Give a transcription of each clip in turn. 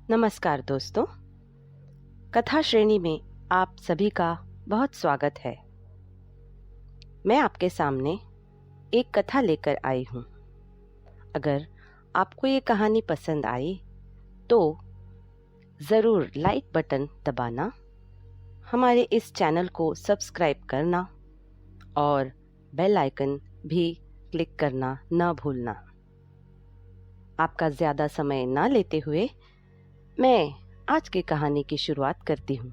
नमस्कार दोस्तों, कथा श्रेणी में आप सभी का बहुत स्वागत है। मैं आपके सामने एक कथा लेकर आई हूँ। अगर आपको ये कहानी पसंद आई तो ज़रूर लाइक बटन दबाना, हमारे इस चैनल को सब्सक्राइब करना और बेल आइकन भी क्लिक करना ना भूलना। आपका ज़्यादा समय ना लेते हुए मैं आज की कहानी की शुरुआत करती हूँ।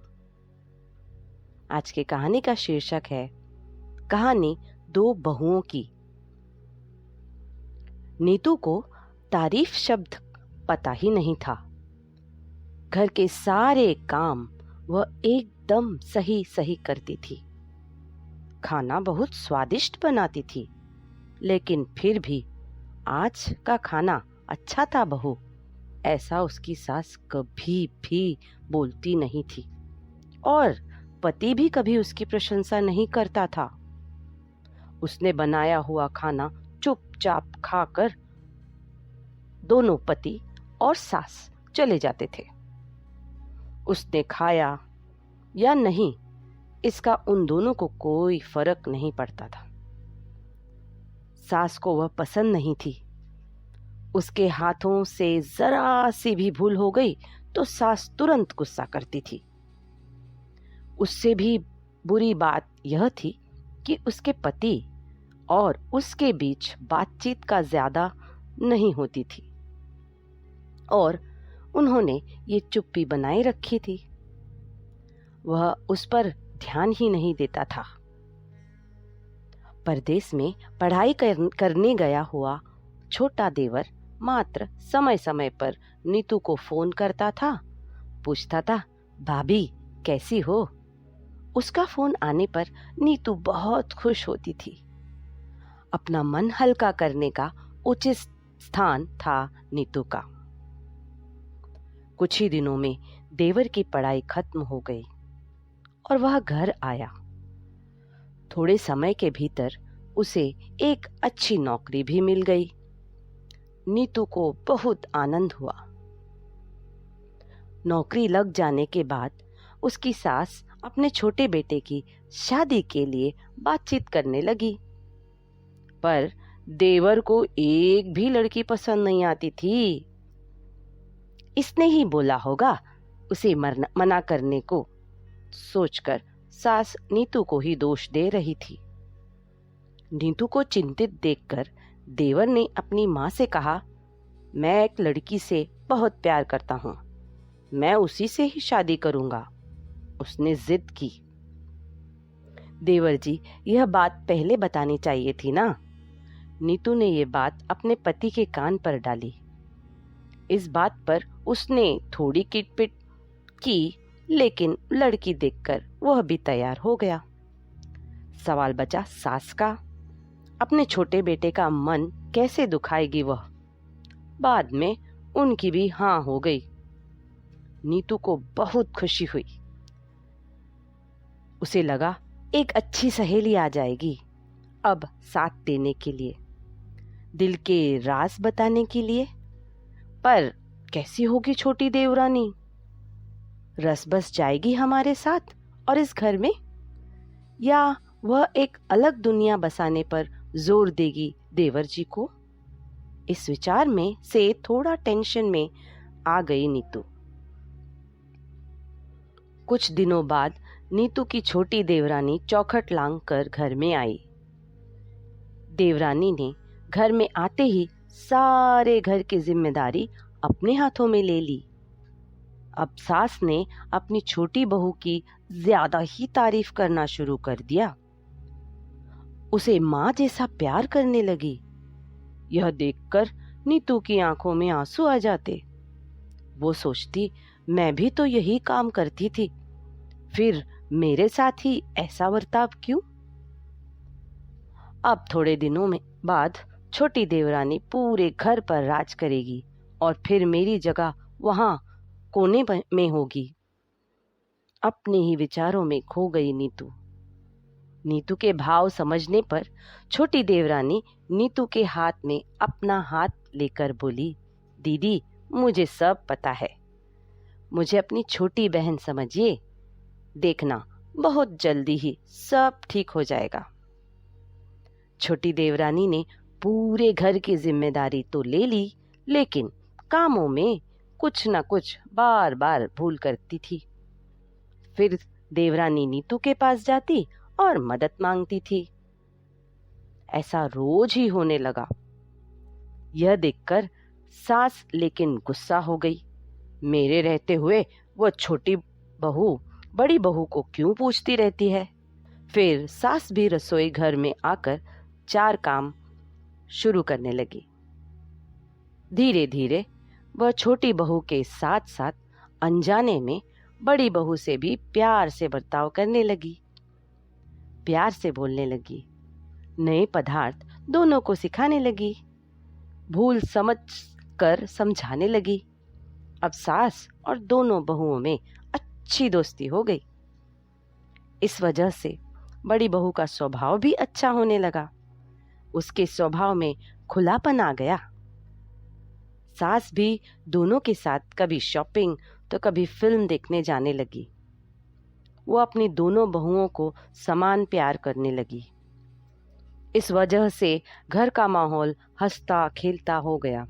आज की कहानी का शीर्षक है कहानी दो बहुओं की। नीतू को तारीफ शब्द पता ही नहीं था। घर के सारे काम वह एकदम सही सही करती थी। खाना बहुत स्वादिष्ट बनाती थी, लेकिन फिर भी आज का खाना अच्छा था बहू, ऐसा उसकी सास कभी भी बोलती नहीं थी और पति भी कभी उसकी प्रशंसा नहीं करता था। उसने बनाया हुआ खाना चुपचाप खाकर दोनों पति और सास चले जाते थे। उसने खाया या नहीं, इसका उन दोनों को कोई फर्क नहीं पड़ता था। सास को वह पसंद नहीं थी। उसके हाथों से जरा सी भी भूल हो गई तो सास तुरंत गुस्सा करती थी। उससे भी बुरी बात यह थी कि उसके पति और उसके बीच बातचीत का ज्यादा नहीं होती थी और उन्होंने ये चुप्पी बनाए रखी थी। वह उस पर ध्यान ही नहीं देता था। परदेश में पढ़ाई करने गया हुआ छोटा देवर मात्र समय समय पर नीतू को फोन करता था, पूछता था, भाभी कैसी हो? उसका फोन आने पर नीतू बहुत खुश होती थी। अपना मन हल्का करने का उचित स्थान था नीतू का। कुछ ही दिनों में देवर की पढ़ाई खत्म हो गई और वह घर आया। थोड़े समय के भीतर उसे एक अच्छी नौकरी भी मिल गई। नीतू को बहुत आनंद हुआ। नौकरी लग जाने के बाद उसकी सास अपने छोटे बेटे की शादी के लिए बातचीत करने लगी, पर देवर को एक भी लड़की पसंद नहीं आती थी। इसने ही बोला होगा उसे मना करने को सोचकर सास नीतू को ही दोष दे रही थी। नीतू को चिंतित देखकर देवर ने अपनी माँ से कहा, मैं एक लड़की से बहुत प्यार करता हूँ, मैं उसी से ही शादी करूंगा। उसने जिद की। देवर जी, यह बात पहले बतानी चाहिए थी ना। नीतू ने यह बात अपने पति के कान पर डाली। इस बात पर उसने थोड़ी किटपिट की, लेकिन लड़की देखकर वह भी तैयार हो गया। सवाल बचा सास का। अपने छोटे बेटे का मन कैसे दुखाएगी वह। बाद में उनकी भी हाँ हो गई। नीतू को बहुत खुशी हुई। उसे लगा एक अच्छी सहेली आ जाएगी अब साथ देने के लिए, दिल के राज बताने के लिए। पर कैसी होगी छोटी देवरानी? रस बस जाएगी हमारे साथ और इस घर में, या वह एक अलग दुनिया बसाने पर जोर देगी देवर जी को? इस विचार में से थोड़ा टेंशन में आ गई नीतू। कुछ दिनों बाद नीतू की छोटी देवरानी चौखट लांग कर घर में आई। देवरानी ने घर में आते ही सारे घर की जिम्मेदारी अपने हाथों में ले ली। अब सास ने अपनी छोटी बहू की ज्यादा ही तारीफ करना शुरू कर दिया। उसे माँ जैसा प्यार करने लगी। यह देखकर नीतू की आंखों में आंसू आ जाते। वो सोचती, मैं भी तो यही काम करती थी, फिर मेरे साथ ही ऐसा बर्ताव क्यों? अब थोड़े दिनों में बाद छोटी देवरानी पूरे घर पर राज करेगी और फिर मेरी जगह वहां कोने में होगी। अपने ही विचारों में खो गई नीतू। नीतू के भाव समझने पर छोटी देवरानी नीतू के हाथ में अपना हाथ लेकर बोली, दीदी मुझे सब पता है, मुझे अपनी छोटी बहन समझिए। देखना, बहुत जल्दी ही सब ठीक हो जाएगा। छोटी देवरानी ने पूरे घर की जिम्मेदारी तो ले ली, लेकिन कामों में कुछ न कुछ बार बार भूल करती थी। फिर देवरानी नीतू के पास जाती और मदद मांगती थी। ऐसा रोज ही होने लगा। यह देखकर सास लेकिन गुस्सा हो गई। मेरे रहते हुए वह छोटी बहू बड़ी बहू को क्यों पूछती रहती है। फिर सास भी रसोई घर में आकर 4 काम शुरू करने लगी। धीरे धीरे वह छोटी बहू के साथ साथ अनजाने में बड़ी बहू से भी प्यार से बर्ताव करने लगी। प्यार से बोलने लगी, नए पदार्थ दोनों को सिखाने लगी, भूल समझ कर समझाने लगी। अब सास और दोनों बहुओं में अच्छी दोस्ती हो गई। इस वजह से बड़ी बहू का स्वभाव भी अच्छा होने लगा। उसके स्वभाव में खुलापन आ गया। सास भी दोनों के साथ कभी शॉपिंग तो कभी फिल्म देखने जाने लगी। वो अपनी दोनों बहुओं को समान प्यार करने लगी। इस वजह से घर का माहौल हंसता खेलता हो गया।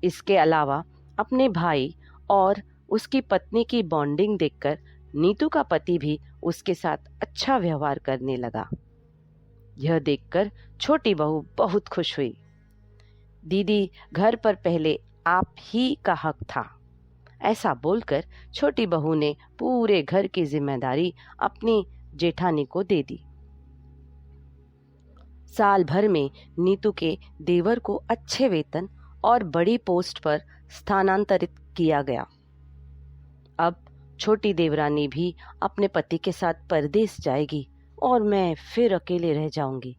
इसके अलावा अपने भाई और उसकी पत्नी की बॉन्डिंग देखकर नीतू का पति भी उसके साथ अच्छा व्यवहार करने लगा। यह देखकर छोटी बहू बहुत खुश हुई। दीदी, घर पर पहले आप ही का हक था। ऐसा बोलकर छोटी बहू ने पूरे घर की जिम्मेदारी अपनी जेठानी को दे दी। साल भर में नीतू के देवर को अच्छे वेतन और बड़ी पोस्ट पर स्थानांतरित किया गया। अब छोटी देवरानी भी अपने पति के साथ परदेश जाएगी और मैं फिर अकेले रह जाऊंगी।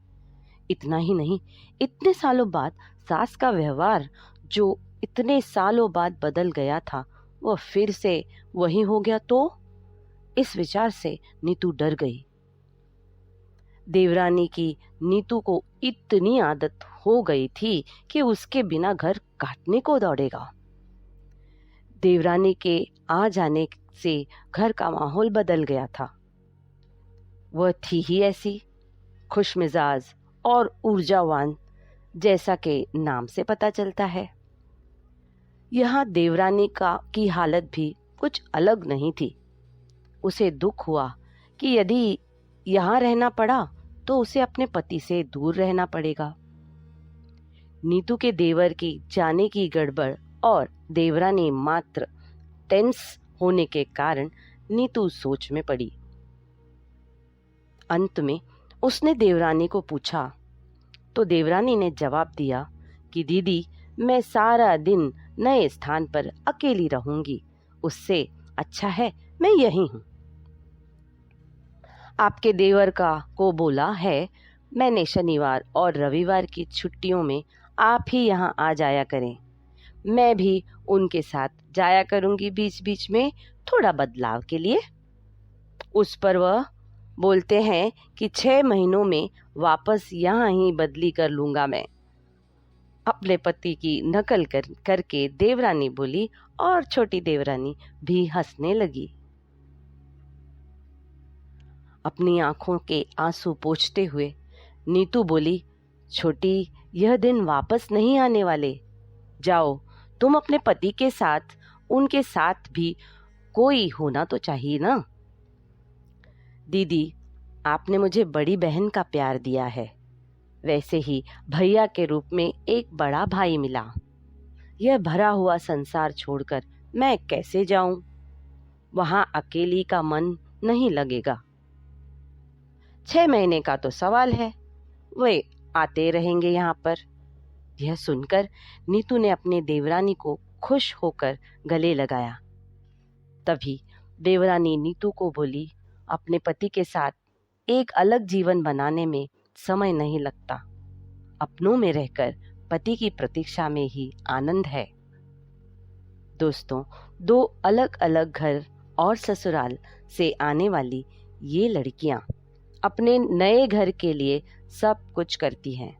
इतना ही नहीं, इतने सालों बाद सास का व्यवहार जो इतने सालों बाद बदल गया था, वह फिर से वही हो गया तो? इस विचार से नीतू डर गई। देवरानी की नीतू को इतनी आदत हो गई थी कि उसके बिना घर काटने को दौड़ेगा। देवरानी के आ जाने से घर का माहौल बदल गया था। वह थी ही ऐसी खुशमिजाज और ऊर्जावान, जैसा कि नाम से पता चलता है। यहाँ देवरानी की हालत भी कुछ अलग नहीं थी। उसे दुख हुआ कि यदि यहाँ रहना पड़ा तो उसे अपने पति से दूर रहना पड़ेगा। नीतू के देवर की जाने की गड़बड़ और देवरानी मात्र टेंस होने के कारण नीतू सोच में पड़ी। अंत में उसने देवरानी को पूछा तो देवरानी ने जवाब दिया कि दीदी, मैं सारा दिन नए स्थान पर अकेली रहूंगी, उससे अच्छा है मैं यहीं हूं। आपके देवर को बोला है मैंने शनिवार और रविवार की छुट्टियों में आप ही यहाँ आ जाया करें। मैं भी उनके साथ जाया करूंगी बीच बीच में, थोड़ा बदलाव के लिए। उस पर वह बोलते हैं कि 6 महीनों में वापस यहाँ ही बदली कर लूंगा मैं। अपने पति की नकल करके देवरानी बोली और छोटी देवरानी भी हंसने लगी। अपनी आंखों के आंसू पोंछते हुए नीतू बोली, छोटी, यह दिन वापस नहीं आने वाले। जाओ, तुम अपने पति के साथ, उनके साथ भी कोई होना तो चाहिए ना। दीदी, आपने मुझे बड़ी बहन का प्यार दिया है, वैसे ही भैया के रूप में एक बड़ा भाई मिला। यह भरा हुआ संसार छोड़कर मैं कैसे जाऊं? वहां अकेली का मन नहीं लगेगा। 6 महीने का तो सवाल है, वे आते रहेंगे यहाँ पर। यह सुनकर नीतू ने अपने देवरानी को खुश होकर गले लगाया। तभी देवरानी नीतू को बोली, अपने पति के साथ एक अलग जीवन बनाने में समय नहीं लगता। अपनों में रहकर पति की प्रतीक्षा में ही आनंद है। दोस्तों, 2 अलग अलग घर और ससुराल से आने वाली ये लड़कियां अपने नए घर के लिए सब कुछ करती हैं।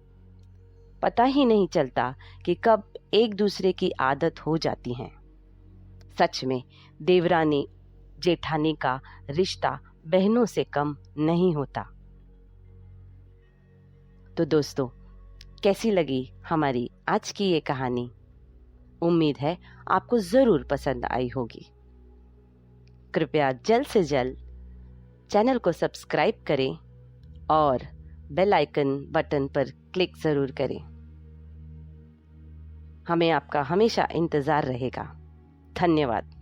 पता ही नहीं चलता कि कब एक दूसरे की आदत हो जाती हैं। सच में देवरानी जेठानी का रिश्ता बहनों से कम नहीं होता। तो दोस्तों, कैसी लगी हमारी आज की ये कहानी? उम्मीद है आपको ज़रूर पसंद आई होगी। कृपया जल्द से जल्द चैनल को सब्सक्राइब करें और बेल आइकन बटन पर क्लिक ज़रूर करें। हमें आपका हमेशा इंतज़ार रहेगा। धन्यवाद।